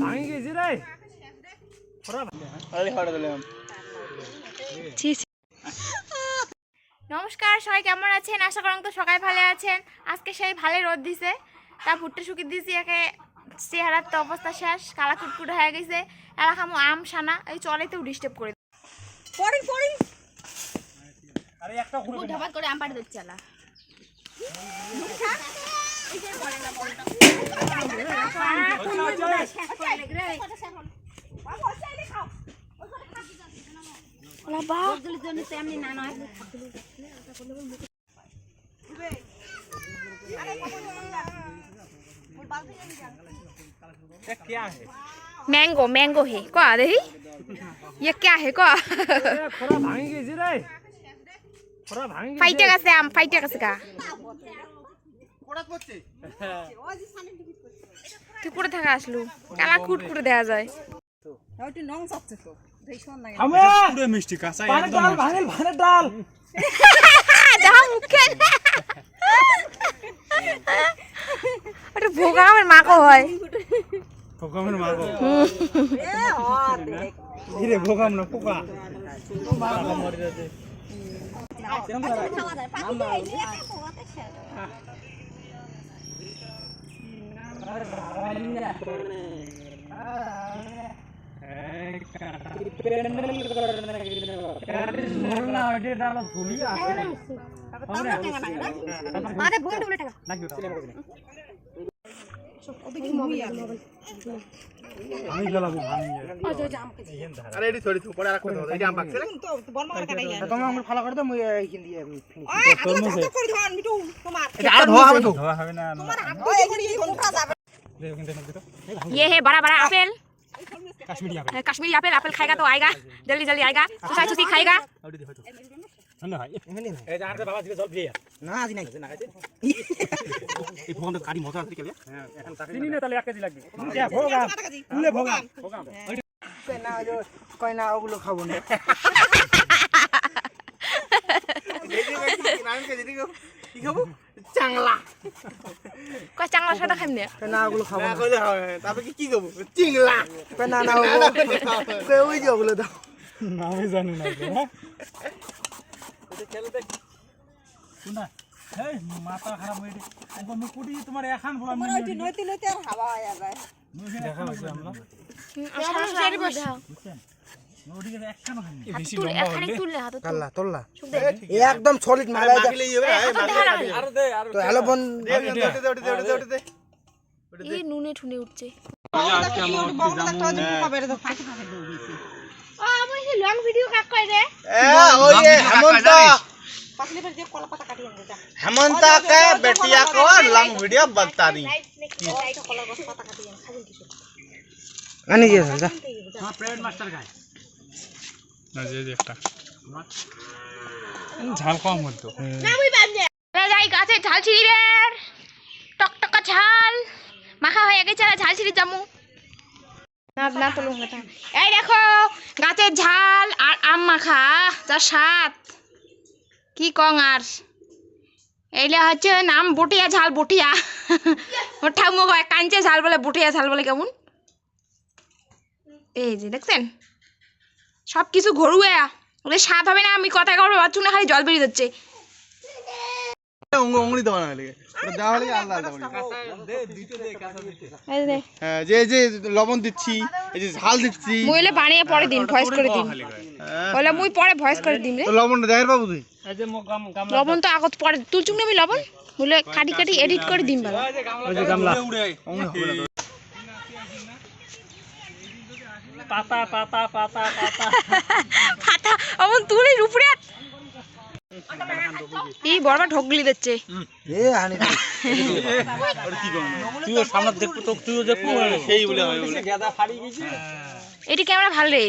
ভাঙি গেছি রে নমস্কার, সবাই কেমন আছেন? আশা করেন তো সবাই ভালো আছেন। আজকে সেই ভালো রোদ দিছে, তা ভুট্টা শুকিয়ে দিয়েছি। একে চেহারার তো অবস্থা শেষ, কালা কুটকুট হয়ে গেছে। এলাকা আম সানা এই চলেতেও ডিস্টার্ব করে করে আম পাড়ে দিচ্ছে এলা क्या है मैंगो मैंगो है को देखी ये क्या है को थोड़ा भांगी गई रे थोड़ा भांगी फाइटे का से आम फाइटे का से का তুই পড়ে থাকা আসলু কালা কুট করে দেয়া যায় ওইটি নং যাচ্ছে তো দেইছন না আমরা পুরো মিষ্টি কাঁচা পানের ডাল ভাঙেল ভানের ডাল দাও মুখে আরে ভোগা আমার মাকো হয় ভোগামের মাগো এ হ দেখ ধীরে ভোগাম না পোকা মারা মরে যাচ্ছে খাওয়া যায় পাখি এই যে পোকাতে খেলে আরে বই ডবল টাকা আমি গেলাম আরে এডি সরি পরে আর কথা বল এই আম পাকছে তো বল মার কাটাই যায় তুমি আঙুল ফালা করে দাও মই এইখান দিয়ে ফিনিশ ওই করে ধন মিটু তোমার এটা আর ধোয়া হবে তো ধোয়া হবে না তোমার হাত দিয়ে কোনটা যাবে ये है बड़ा बड़ा Apple Kashmiri apple Kashmiri Apple Apple खाएगा तो आएगा जल्दी जल्दी आएगा चुसाई चुसी खाएगा না ভাই এই যে আরতে বাবা দিকে জল দিয়ে না আজি নাই না খাইতে এই ভোগামটা কারি মজা আছে কেলে হ্যাঁ এখন তাকে চিনি না তাহলে 1 কেজি লাগবে ভোগাম তুলে ভোগাম ভোগাম না ওই কই না ওগুলো খাবো না দেখি দেখি নাম কে দিদি কি খাবো চাংলা কয় চাংলা সাদা খাইম না না ওগুলো খাবো না কইলে হবে তারপর কি খাবো চিংলা কই না না কই ওই যে ওগুলো দাও নামই জানি না হ্যাঁ খেলে দেখ শুনা এই মাথা খারাপ হয়ে গেছে একবার মুখ কুটি তোমার এখন বলা তোমার ওইটি নইতে নইতে আর হাওয়া হয়ে যায় দেখা হচ্ছে আমরা সরাসরি বসাও ওদিকে একখান হয়নি বেশি লম্বা হলে তুললে হাত কাল্লা তোল্লা একদম সলিড মালাই দাও আরে দে আর তো হ্যালো বোন দে এই নুনে ঠুনে উঠছে আমার এই লং ভিডিও কাট কই রে ওই হেমন্ত পাতলি पर जे কলা পাতা কাটি আনতে যা हेमंत के बेटिया को लॉन्ग वीडियो बनता नहीं কলা গছ পাতা কাটি আন খাবেন কিছু আনি গিয়ে যা হ্যাঁ প্রাইভেট মাস্টার গায় না যে একটা ঝাল কম হতো না মুই বাজে যাই গাছে ঝাল ছিড়ি রে টকটকা ঝাল মাখা হয়ে গেছে আর ঝাল ছিড়ি জামু না না তোলো না এই দেখো গাছের ঝাল আর আম মাখা যা স্বাদ কি কং আর এইলে হচ্ছে নাম বটিয়া ঝাল বটিয়া ওর ঠাকুমা কয় কাঞ্চে ঝাল বলে বটিয়া ঝাল বলে কেমন এই যে দেখছেন সব কিছু ঘরুয়া ওদের স্বাদ হবে না আমি কথা করবো বাচ্চু না খালি জল বেরিয়ে যাচ্ছে উংলি দাও না লাগে ওটা দাও লাগে আলাদা আলাদা বলি দে দিতে দে কাঁচা দিতে এই যে হ্যাঁ যে যে লবণ দিচ্ছি এই যে ঝাল দিচ্ছি মুইলে বানিয়ে পরে দিন ভয়েস করে দিন বলে মুই পরে ভয়েস করে দিন রে তো লবণটা দেখার বাবু তুই এই যে গাম গামলা লবণ তো আগত পরে তুলছুক না আমি লবণ বলে কাটি কাটি এডিট করে দিন বলে ওই যে গামলা উংলি হবে না পাতা পাতা পাতা পাতা পাতা অমন তুলি উপরে এই বড় ঢোকলি দিচ্ছে এ হানি আর কি কম তুই সামনে দেখবো তো তুইও দেখবো সেই বলে হবে বলে গাদা ফাড়ি গেছি এটি ক্যামেরা ভালো রে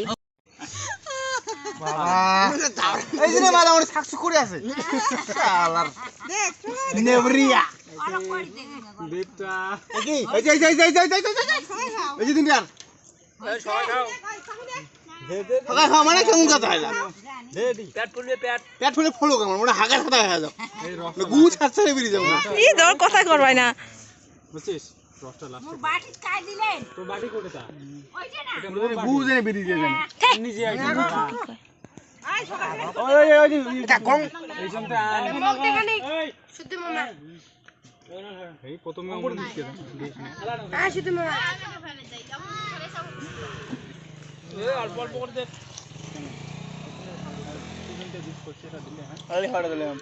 এই যে মালা আমার সাকসু করে আছে শালার দেখ নেবরিয়া অনেক করে দে বেটা কি এই যে এই যে দিন यार এই সবাই খাও দে দে সকাল খাওয়া মানে কেমন কথা হয় দে দি পেট ফুলবে পেট পেট ফুলে ফলো কেমন ওটা হাগা খাতা হয়ে যাও গু ছাড়ছে বেরিয়ে যাবো এই দর কথা করবাই না বুঝছিস রসটা লাস্ট মোর বাটি কাই দিলেন তোর বাড়ি কোটে তা ওই যে না বুঝে বেরিয়ে যাবেন নিজে একদম আয় সকালে এই জন্যতে এই শুদ্ধ মামা এই প্রথমে অঙ্কুর দিতে দিস না শুদ্ধ মামা অল্প অল্প করে দে আরে হাড় দিলাম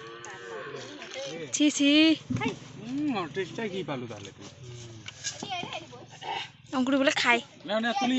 ছি ছি টেস্টটা কি পালু তাহলে তুই অঙ্কুর বলে খাই না না তুই